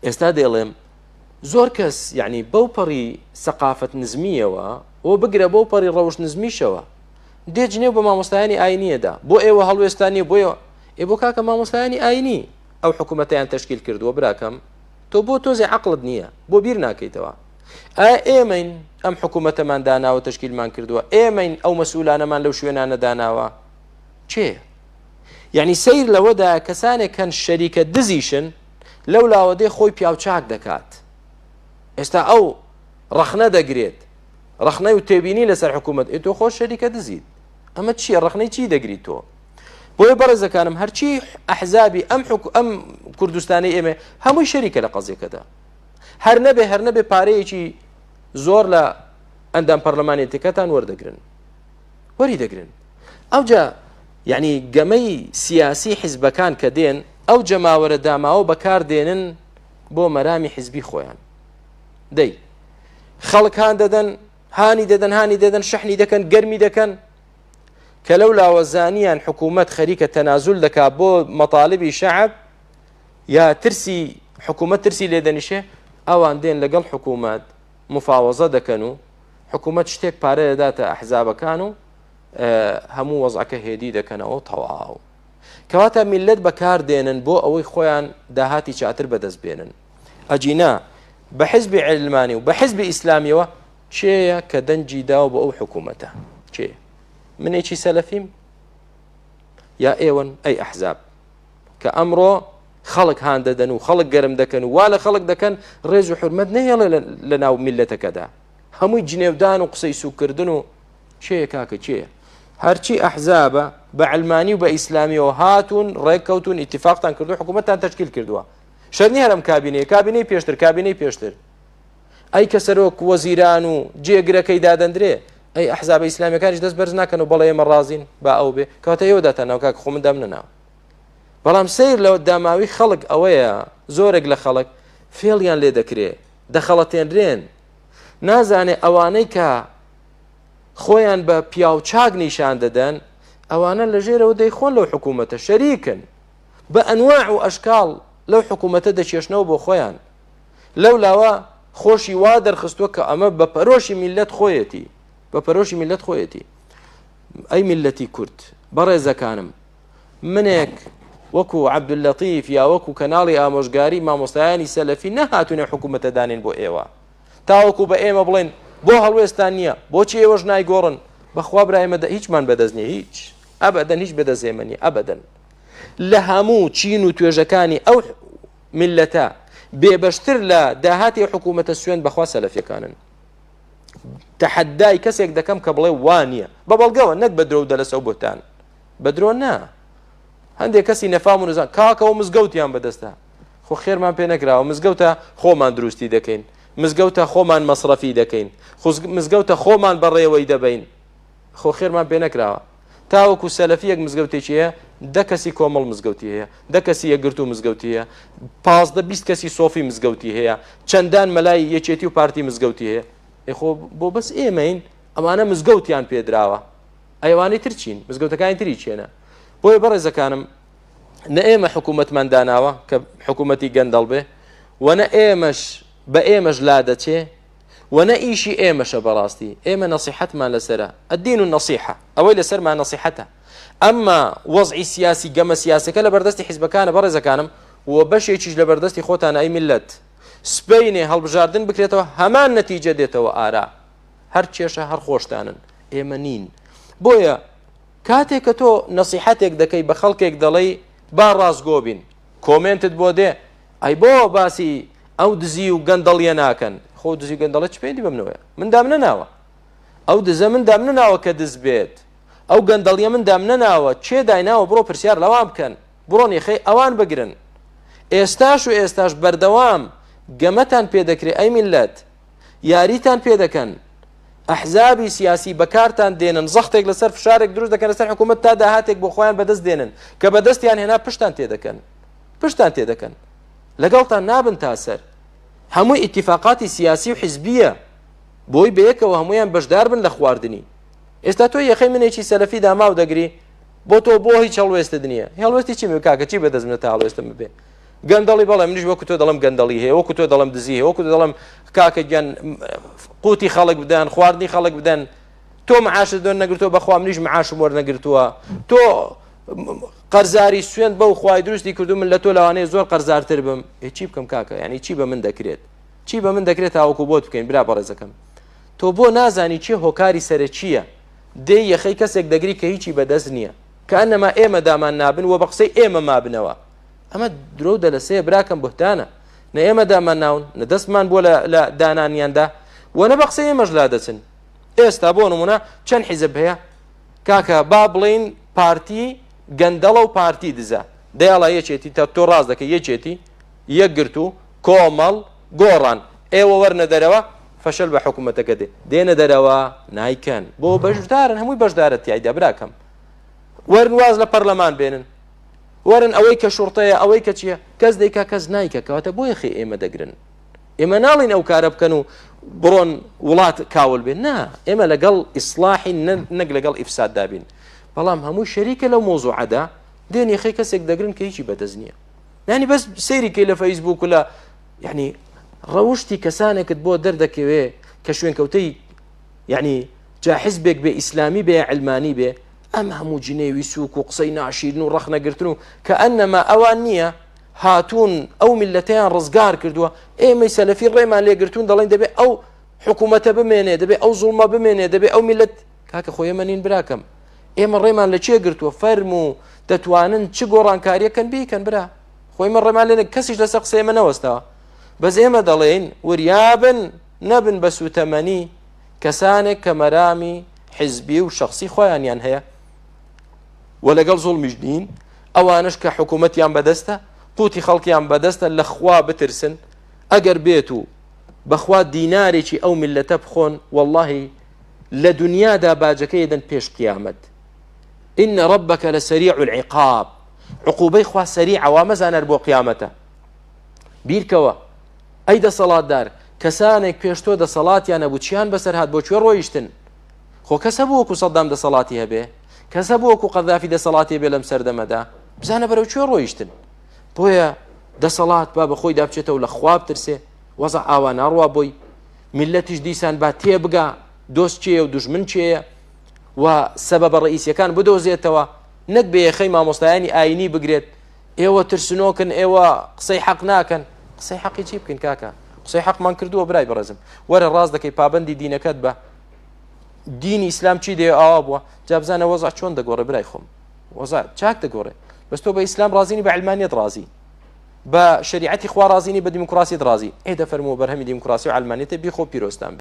ئێستا دێڵێم زۆر کەس یعنی بەو پەڕی سەقافەت نزمیەوە ئەو بگرە بەو پەڕی ڕەوش نزمیشەوە دێجنێ بە مامۆستایانی ئاینیەدا بۆ ئێوە هەڵوێستانی بۆیەوە بۆ کاکە مامۆستایانی ئاینی ئەو حکوومەتیان تەشکیل کردووە براکەم تۆ بۆ تۆزێ عەقڵت نییە بۆ بیر ناکەیتەوە ئێمەین ئەم حکوومەتەمان داناوە تەشکیلمان کردووە ئێمەین ئەو مەسئولانەمان لەو شوێنانە داناوە چێ یعنی سیر لەوەدا کەسانێک کەن شەریکە دزیشن لەو لاوەدەی خۆی پیاوچاک دەکات ئێستا ئەو ڕەخنە دەگرێت ڕەخنەی و تێبینی لەسەر حکوومەت تۆ خۆش شەریکە دزیت ئەمە چییە ڕەخنەی چی دەگریت تۆ بۆیە بەڕێزەکانم هەرچی ئەحزابی ئەم کوردستانی ئێمە هەمووی شەریکە لە قەزیەکەدا هەر نەبێ پارەیەکی زۆر لە ئەندام پەرلەمانێتەکەتان وەری دەگرن ئەوجا یعنی گەمەی سیاسی حیزبەکان کە دێن ئەو جەماوەرە داماوە بەکار دێنن بۆ مەرامی حیزبی خۆیان دەی خەڵک هانی دەدەن شەحنی دەکەن گەرمی دەکەن کە لەو لاوەزانیان حکوومەت خەریکە تەنازول دەکات بۆ مەطالبی شەعب یا ترسی حکوومەت ترسی لێدەنیشێ ئەوان دێن لەگەڵ حکوومەت مفاوەزە دەکەن و حکوومەت شتێک پارە دەداتە ئەحزابەکان و هەموو وەزعەکە هێدی دەکەنەوە تەواو کەواتە میلەت بەکار دێنن بۆ ئەوەی خۆیان داهاتی چاتر بەدەست بێنن ئەجینا بە حیزبی عیلمانی و بە حیزبی ئیسلامیەوە چێیە کە دەنجی داوە بە ئەو حکوومەتە چێ منێکی سەلەفیم یا ئێوەن ئەی ئەحزاب کە ئەمڕۆ خەڵک هان دەدەن و خەڵک گەرم دەکەن و وا لە خەڵک دەکەن ڕێز و حورمەت نەهێڵێ لە ناو میلەتەکەدا هەمووی جنێودان و قسەی سوکردن و چێیە کاکە چێیە هەرچی ئەحزابە بە عیلمانی و بە ئیسلامیەوە هاتوون ڕێککەوتون ئیتیفاقتان کردو حکوومەتتان تەشکیل کردووە شەرنی هەرم کابینەی پێشتر ئەی کە سەرۆک وەزیران و جێگرەکەی دادەندرێ ئەی ئەحزابە ئیسلامیەکانیش دەست بەرز ناکەن و بەڵێ ئێمە ڕازین با ئەو بێ کەواتە ئێوە داتانەوە کاکە خۆ من دامنەناوە بەڵام سیر لەوە داماوی خەڵک ئەوەیە زۆرێک لە خەڵک فێڵیان لێ دەکرێ دەخەڵەتێنرێن نازانێ ئەوانەی کە خۆیان بە پیاوچاک نیشان دەدەن ئەوانە لە ژێرەوە دەیخۆن لەو حکوومەتە شەریکن بە ئەنواع و ئەشکاڵ لەو حکوومەتە دەچێشنەوە بۆ خۆیان لەو لاوە خۆشی وا دەرخستووە کە ئەمە بە پەرۆشی میلەت خۆیەتی ئەی میلەتی کورد بەڕێزەکانم منێک وەکو عەبدوللەتیف یا وەکو کەناڵی ئامۆژگاری مامۆستایانی سەلەفی نەهاتوونێ حکوومەتە دانێن بۆ ئێوە تاوەکو بە ئێمە بڵێن بۆ هەڵوێستان نییە بۆچی ئێوەش نایگۆڕن بەخوا برایمە هیچمان بەدەست نییە هیچ ئەبەدەن هیچ بەدەست ئێمە نییە ئەبەدەن لە هەموو چین و توێژەکانی ئەو میلەتە بێبەشتر لە داهاتی حکوومەتە سوێن بەخوا سەلەفیەکانن تەحەدای کەسێک دەکەم کە بڵێ وانە بە بەڵگەوە نەک بە درۆ دەلەسەو بۆتان بە درۆ نا هەندێک کەسی نەفام و نزان کاکەوە مزگەوتیان بەدەستە خۆ خێرمان پێ نەکراوە مزگەوتە خۆمان دروستی دەکەین مزگەوتە خۆمان مەسرەفی دەکەین مزگەوتە خۆمان بەڕێوەی دەبین خۆ خێرمان پێ نەکراوە تاوەکو سەلەفیەک مزگەوتێکی هەیە 10 کەسی کۆمەڵ مزگەوتی هەیە 10 کەسی یەکگرتو مزگەوتی هەیە 15-20 کەسی سۆفی مزگەوتی هەیە چەندان مەلای یەکێتی و پارتی مزگەوتی هەیە خۆ بۆ بەس ئێمەین ئەمانە مزگەوتیان پێدراوە ئەیوانی ترچین مزگەوتەکانی تری چێنە بۆیە بەڕێزەکانم نە ئێمە حکوومەتمان داناوە کە حکوومەتی گەندەڵ بێ وەنە ئێمەش بە ئێمەش لا دەچێ وەنە ئیشی ئێمەشە بەڕاستی ئێمە نەسیحەتمان لەسەرە الدین النەسیحە ئەوەی لەسەرمان نەسیحەتە ئەمما وەزعی سیاسی گەمە سیاسەکە لە بەردەستی حیزبەکانە بەڕێزەکانم و بەشێکیش لە بەردەستی خۆتانە ئەی میلەت سبەینێ هەڵبژاردن بکرێتەوە هەمان نەتیجە دێتەوە ئارا هەر کێشە هەر خۆشتانن ئێمە نین بۆیە کاتێک کە تۆ نەسیحەتێک دەکەی بە خەڵکێک دەڵێی با ڕازگۆ بین کۆمنتت بۆ دێ ئەی بۆ باسی ئەو دزی و گەندەڵیە ناکەن خۆ دزی گەندەڵە چ پێی بمنەوەە من دام نەناوە ئەو دزە من دام نەناوە کە دز بێت ئەو گەندەڵیە من دام نەناوە چێ دایناوە بڕۆ پرسیار لەوام بکەن بڕۆن یەخەی ئەوان بگرن ئێستاش بەردەوام گەمەتان پێ دەکرێت ئەی میلەت یاریتان پێ دەکەن ئەحزابی سیاسی بەکارتان دێنن زەختێک لەسەر فشارێک دروست دەکەن لەسەر حکوومەت تا داهاتێک بۆ خۆیان بەدەست دێنن کە بەدەستیان هێنا پشتان تێدەکەن لەگەڵتان نابن تا سەر هەمووی ئیتیفاقاتی سیاسی و حیزبیە بۆی بەیەکەوە هەمویان بەشدار بن لە خواردنی ئێستا تۆ یەخەی منێکی سەلەفی داماو دەگری بۆ تۆ بۆ هیچ هەڵوێستت نییە هەڵوێستی چی کاکە چی بەدەست منە تا هەڵوێستم ببێ گەندەڵی بەڵێ منیش وەکو تۆ دەڵم گەندەڵی هەیە وەکو تۆ دەڵم دزی هەیە وەکو تۆ دەڵم کاکە گیان قوتی خەڵک بدەن خواردنی خەڵک بدەن تۆ معاشت دۆن نەگرتووە بەخوا منیش معاشم وەرنەگرتووە تۆ قەرزاری سوێن بەو خوای دروستی کردو من لە تۆ لەوانەیە زۆر قەرزارتر بم چی بکەم کاکە یعنی چی بە من دەکرێت چی بە من دەکرێت تاوەکو بۆت بکەین برا بەڕێزەکەم تۆ بۆ نازانی چی هۆکاری سەرە چییە دەی یەخەی کەسێک دەگری کە هیچی بەدەست نییە کە ئەنەما ئێمە دامان نابن و بە قسەی ئێمە مابنەوە ئەمە درۆ دەلەسەیە براکەم بوهتانە نە ئێمە دامان ناون نە دەستمان بۆ لە دانانیاندا و نە بە قسەی ئێمەش لا دەچن ئێستا بۆ نمونە چەند حیزب هەیە کاکە با بڵین پارتی گەندەڵە و پارتی دزە دەیاڵە یەکێتی تا تۆ ڕاست دەکەی یەکێتی یەکگرت و کۆمەڵ گۆڕان ئێوە وەرنە دەرەوە فەشل بە حکوومەتەکە دێ دێنە دەرەوە نایکەن بۆ بەشدارن هەمووی بەشدارە تیایدا براکەم وەرن واز لە پەرلەمان بێنن وەرن ئەوەی کە شوڕتەیە ئەوەی کە چییە کەس دەیکا کەس نایکە کەواتە بۆ یەخی ئێمە دەگرن ئێمە ناڵین ئەو کارە بکەن و بڕۆن وڵات کاول بێن نا ئێمە لەگەڵ ئیسلاحی نەک لەگەڵ ئیفساددا بین بەڵام هەمووی شەریکە لەو مۆزوعەدا دێن یەخی کەسێک دەگرن کە هیچی بەدەست نییە یعنی بەس سەیریکەی لە فەیسبوک و لە یعنی ڕەوشتی کەسانێکت بۆ دەردەکەوێ کە شوێنکەوتەی یعنی جا حیزبێک بێ ئیسلامی بێ علمانی بێ ئەم هەموو جنێوی سووک و قسەی ناشیرن و ڕەخنەگرتن و کە ئەنەما ئەوان نییە هاتوون ئەو میلەتەیان ڕزگار کردووە ئێمەی سەلەفی ڕێمان لێگرتوون دەڵێن دەبێت ئەو حکوومەتە بمێنێ دەبێت ئەو زوڵمە بمێنێ دەبێت ئەو میلەت کاکە خۆی ئێمە نین براکەم ئێمە ڕێمان لە چێ گرتووە فەرم و دەتوانن چ گۆڕانکاریەکەن بیکەن برا خۆی من ڕێمان لێنە کەسیش لەسەر قسەی ئێمە نەوەستەوە بەس ئێمە دەڵێن وریابن نەبن بە سوتەمەنی کەسانێک کە مەرامی حیزبی و شخصی خۆیانیان هەیە و لەگەڵ زوڵمیش نین ئەوانش کە حکوومەتیان بەدەستە قوتی خەڵکیان بەدەستە لە خوا بترسن ئەگەر بێت و بەخوا دینارێکی ئەو میلەتە بخۆن واللهی لە دنیادا باجەکە دەن پێش قیامەت إن ربك لسريع العقاب عقوبەی خوا سەریعە وا مەزانەر بۆ قیامەتە بیرکەوە ئەی دەسەڵاتدار کەسانێک پێش تۆ دەسەڵاتیان نەبوو چیان بەسەر هات بۆ کوێ ڕۆیشتن خۆ کەسە بوو وەکو سەدام دەسەڵاتی هەبێ کەسە بوو وەکو قەدافی دەسەڵاتی بێ لەم سەردەمەدا بزانە بەرەو کوێ ڕۆیشتن بۆیە دەسەڵات با بە خۆی دابچێتەوە لە خوا بترسێ وەزع ئاوا ناڕوا بۆی میلەتیش دیسان با تێبگا دۆست چێە و دوژمن چێیە و سەبەبە ڕئیسیەکان بدۆزێتەوە نەک بە یەخەی مامۆستایانی ئاینی بگرێت ئێوە ترسنۆکن ئێوە قسەی حەق ناکەن قسەی حەقی چی بکەین کاکە قسەی حەقمان کردووە برای بەڕێزم وەرە ڕاست دەکەی پابەندی دینەکەت بە دینی ئیسلام چی دێ ئاوا بووە جا بزانە وەزع چۆن دەگۆڕێ برای خۆم وەزع چاک دەگۆڕێ بەس تۆ بە ئیسلام ڕازینی بە علمانیەت ڕازی بە شریعەتی خوا ڕازینی بە دیموکراسیت ڕازی ئێ دەفەرمووە بەرهەمی دیموکراسی و علمانیەتە بیخۆ پیرۆستان